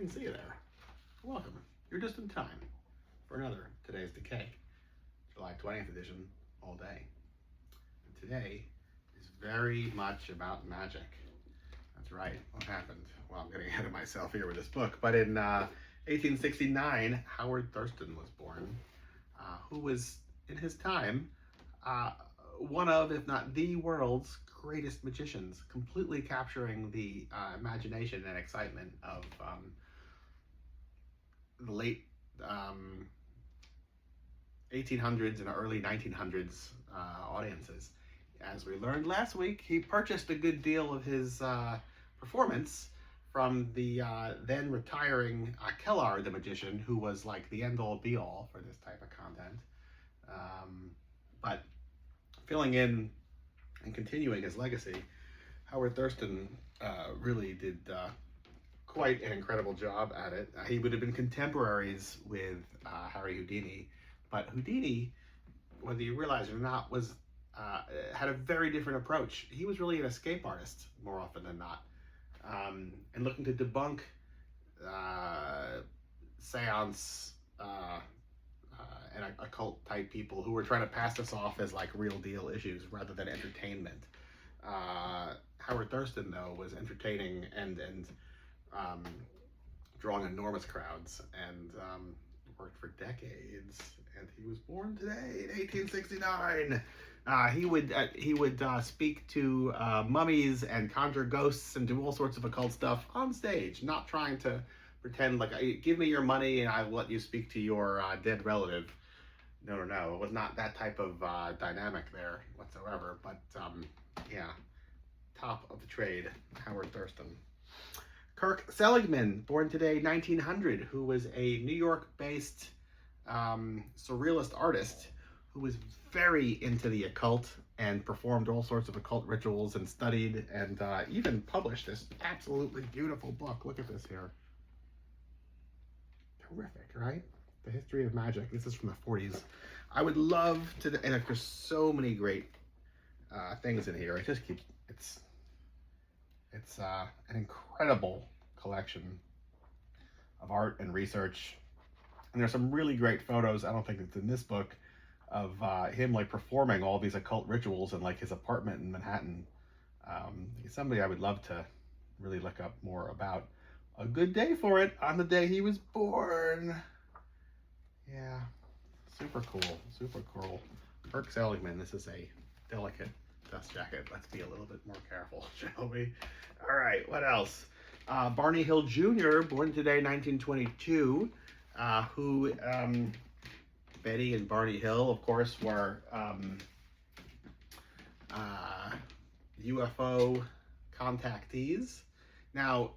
Didn't see you there. Welcome. You're just in time for another Today's Decay, July 20th edition, all day. And today is very much about magic. That's right. What happened? Well, I'm getting ahead of myself here with this book, but in 1869, Howard Thurston was born, who was, in his time, one of, if not the world's greatest magicians, completely capturing the imagination and excitement of the late 1800s and early 1900s audiences. As we learned last week, he purchased a good deal of his performance from the then retiring Kellar the magician, who was like the end-all be-all for this type of content. But filling in and continuing his legacy, Howard Thurston really did quite an incredible job at it. He would have been contemporaries with Harry Houdini, but Houdini, whether you realize it or not, was had a very different approach. He was really an escape artist more often than not, and looking to debunk seance and occult type people who were trying to pass this off as like real deal issues rather than entertainment. Howard Thurston, though, was entertaining and drawing enormous crowds, and worked for decades. And he was born today in 1869. He would speak to mummies and conjure ghosts and do all sorts of occult stuff on stage, not trying to pretend like, give me your money and I will let you speak to your dead relative. No, it was not that type of dynamic there whatsoever. But yeah, top of the trade, Howard Thurston. Kirk Seligman, born today 1900, who was a New York-based surrealist artist who was very into the occult and performed all sorts of occult rituals and studied and even published this absolutely beautiful book. Look at this here. Terrific, right? The History of Magic. This is from the 40s. I would love to, and there's so many great things in here. It just keeps, it's an incredible collection of art and research. And there's some really great photos, I don't think it's in this book, of him like performing all these occult rituals in like his apartment in Manhattan. He's somebody I would love to really look up more about. A good day for it on the day he was born. Yeah, super cool. Kirk Seligman, this is a delicate dust jacket. Let's be a little bit more careful, shall we? All right, what else? Barney Hill Jr., born today, 1922, who Betty and Barney Hill, of course, were UFO contactees. Now,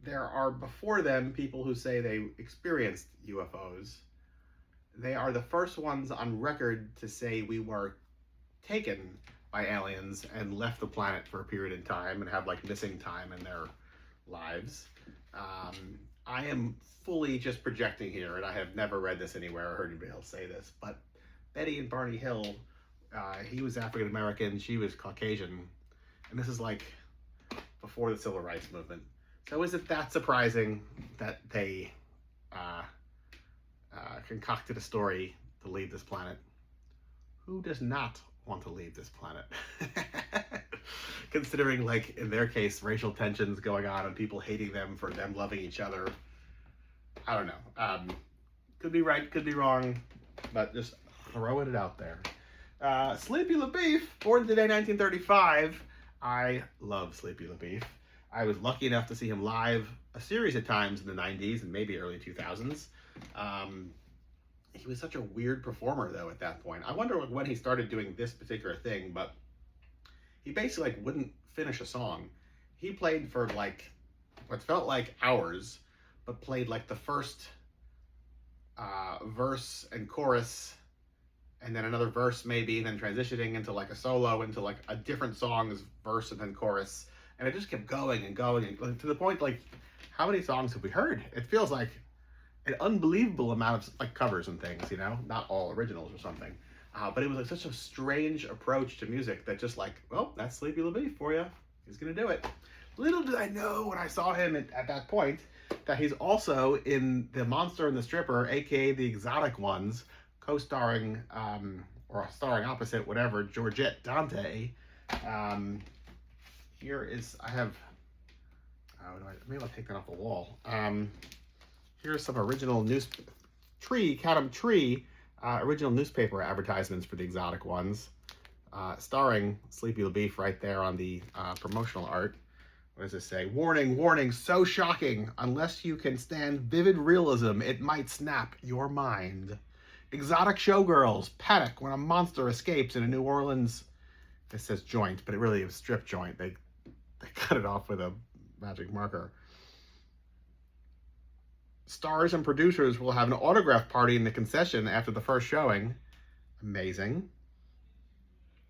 there are before them people who say they experienced UFOs. They are the first ones on record to say we were taken by aliens and left the planet for a period in time and have like missing time in their lives. I am fully just projecting here, and I have never read this anywhere or heard anybody else say this, but Betty and Barney Hill, he was African American, she was Caucasian, and this is like before the Civil Rights Movement. So is it that surprising that they concocted a story to leave this planet? Who does not want to leave this planet? Considering, like, in their case, racial tensions going on and people hating them for them loving each other. I don't know. Could be right, could be wrong, but just throwing it out there. Sleepy LaBeef, born today, 1935. I love Sleepy LaBeef. I was lucky enough to see him live a series of times in the 90s and maybe early 2000s. He was such a weird performer, though, at that point. I wonder when he started doing this particular thing, but he basically like wouldn't finish a song. He played for like what felt like hours, but played like the first verse and chorus, and then another verse maybe, and then transitioning into like a solo into like a different song's verse and then chorus. And it just kept going and going, and to the point, like, how many songs have we heard? It feels like an unbelievable amount of like covers and things, you know, not all originals or something. But it was like such a strange approach to music that just like, well, that's Sleepy LaBeef for you. He's gonna do it. Little did I know when I saw him at that point that he's also in The Monster and the Stripper, aka The Exotic Ones, co-starring or starring opposite whatever Georgette Dante. Here is I have. Maybe I'll take that off the wall. Here's some original original newspaper advertisements for The Exotic Ones, starring Sleepy LaBeef right there on the promotional art. What does this say? Warning, warning, so shocking. Unless you can stand vivid realism, it might snap your mind. Exotic showgirls panic when a monster escapes in a New Orleans. It says joint, but it really is strip joint. They cut it off with a magic marker. Stars and producers will have an autograph party in the concession after the first showing. Amazing.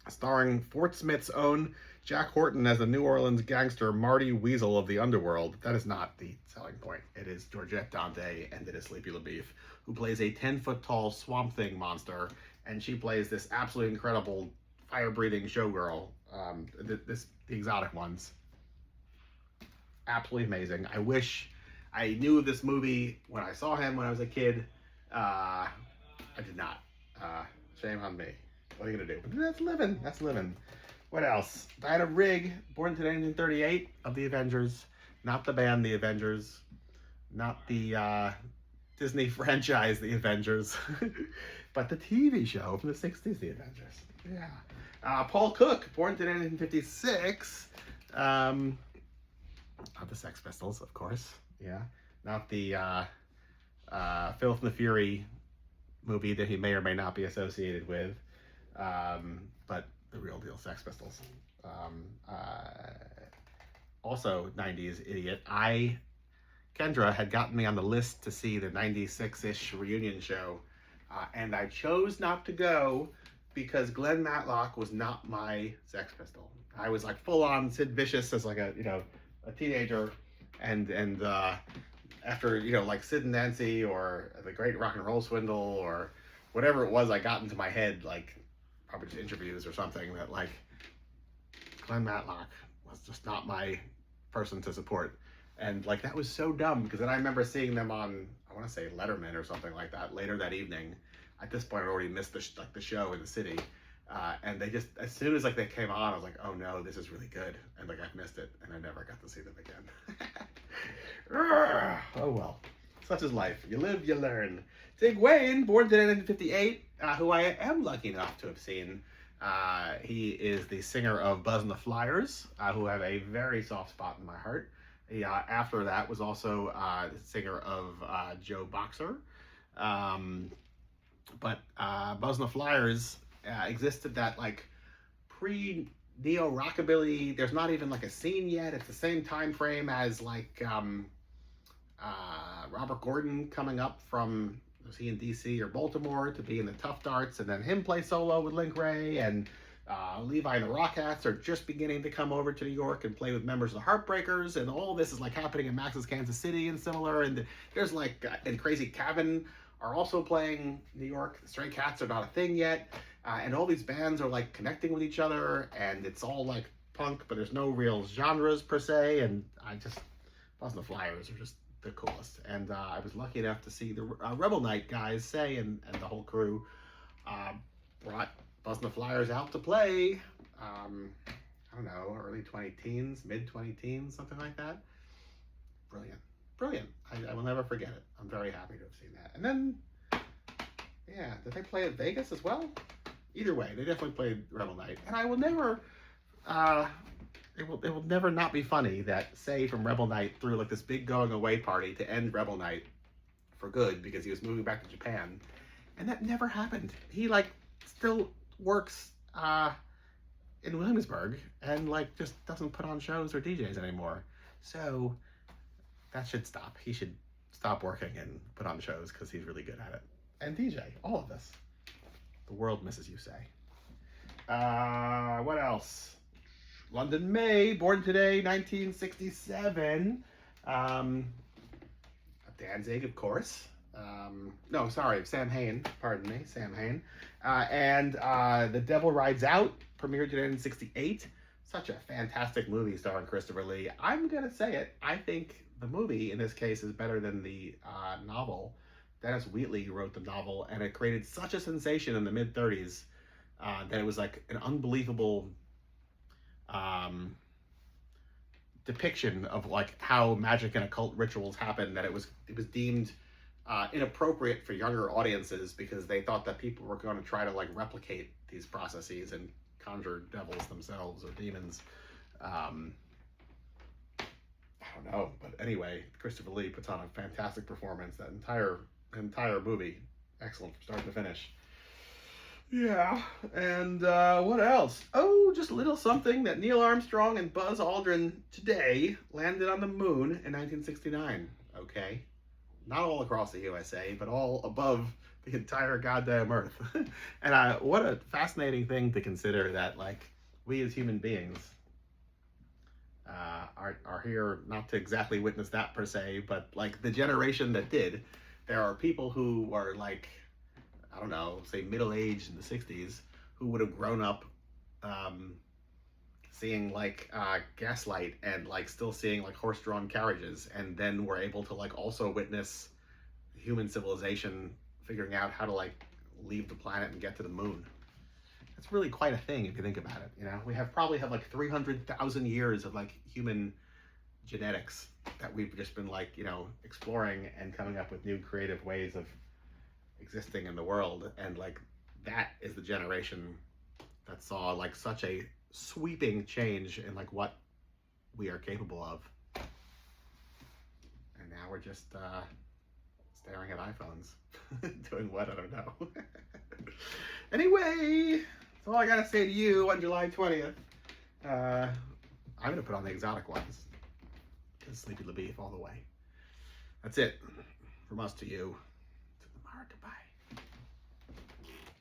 Starring Fort Smith's own Jack Horton as the New Orleans gangster Marty Weasel of the underworld. That is not the selling point. It is Georgette Dante and it is Sleepy LaBeef, who plays a 10-foot-tall Swamp Thing monster, and she plays this absolutely incredible fire-breathing showgirl. The Exotic Ones. Absolutely amazing. I wish I knew of this movie when I saw him when I was a kid. I did not. Shame on me. What are you gonna do? That's living. That's living. What else? Diana Rigg, born today in 1938, of the Avengers. Not the band The Avengers. Not the Disney franchise The Avengers. But the TV show from the 60s, The Avengers. Yeah. Paul Cook, born today in 1956. Not the Sex Pistols, of course. Yeah. Not the Filth and the Fury movie that he may or may not be associated with. But the real deal Sex Pistols. Also 90s idiot. Kendra had gotten me on the list to see the 96-ish reunion show, and I chose not to go because Glenn Matlock was not my Sex Pistol. I was like full on Sid Vicious as like a teenager, and after like Sid and Nancy or the Great Rock and Roll Swindle or whatever it was, I got into my head, like probably just interviews or something, that like Glenn Matlock was just not my person to support. And like that was so dumb, because then I remember seeing them on, I want to say Letterman or something like that later that evening. At this point, I already missed the show in the city, and they just, as soon as like they came on, I was like, oh no, this is really good, and like I've missed it, and I never got to see them again. Oh well, such is life. You live, you learn. Tig Wayne, born today in 1958, who I am lucky enough to have seen. He is the singer of Buzz and the Flyers, who have a very soft spot in my heart. He, after that, was also the singer of Joe Boxer. But Buzz and the Flyers existed that like pre-neo rockabilly. There's not even like a scene yet. It's the same time frame as like Robert Gordon coming up from, was he in DC or Baltimore, to be in the Tough Darts, and then him play solo with Link Ray, and Levi and the Rockettes are just beginning to come over to New York and play with members of the Heartbreakers, and all this is like happening in Max's Kansas City and similar, and there's like, and Crazy Cabin are also playing New York. The Stray Cats are not a thing yet, and all these bands are like connecting with each other, and it's all like punk, but there's no real genres per se, and Buzz and the Flyers are just the coolest. And I was lucky enough to see the Rebel Night guys say, and the whole crew brought Buzz and the Flyers out to play. I don't know, early 20-teens, mid 20-teens, something like that. Brilliant. I will never forget it. I'm very happy to have seen that. And then, yeah, did they play at Vegas as well? Either way, they definitely played Rebel Night. And I will never, it will never not be funny that Say from Rebel Night threw like this big going away party to end Rebel Night for good because he was moving back to Japan. And that never happened. He like still works in Williamsburg and like just doesn't put on shows or DJs anymore. So that should stop. He should stop working and put on shows because he's really good at it. And DJ, all of this. The world misses you, Say. What else? London May, born today, 1967. Danzig, of course. No, sorry, Sam Hain. Pardon me, Sam Hain. And The Devil Rides Out, premiered today in 1968. such a fantastic movie starring Christopher Lee. I'm gonna say it. I think the movie in this case is better than the novel. Dennis Wheatley wrote the novel, and it created such a sensation in the mid '30s that it was like an unbelievable um, depiction of like how magic and occult rituals happen. That it was deemed inappropriate for younger audiences because they thought that people were going to try to like replicate these processes and conjure devils themselves or demons. I don't know, but anyway, Christopher Lee puts on a fantastic performance. That entire movie, excellent from start to finish. Yeah, and what else? Oh, just a little something that Neil Armstrong and Buzz Aldrin today landed on the moon in 1969. Okay, not all across the USA, but all above the entire goddamn Earth. And what a fascinating thing to consider that, like, we as human beings are here not to exactly witness that per se, but like the generation that did. There are people who are like, I don't know, say middle-aged in the 60s, who would have grown up seeing like gaslight and like still seeing like horse-drawn carriages, and then were able to like also witness human civilization figuring out how to like leave the planet and get to the moon. It's really quite a thing if you think about it. You know, we probably have like 300,000 years of like human genetics that we've just been like, you know, exploring and coming up with new creative ways of existing in the world. And like that is the generation that saw like such a sweeping change in like what we are capable of. And now we're just staring at iPhones. Doing what? I don't know. Anyway, that's all I gotta say to you on July 20th. I'm gonna put on the exotic ones. Sleepy LaBeef all the way. That's it from us to you. To the Goodbye.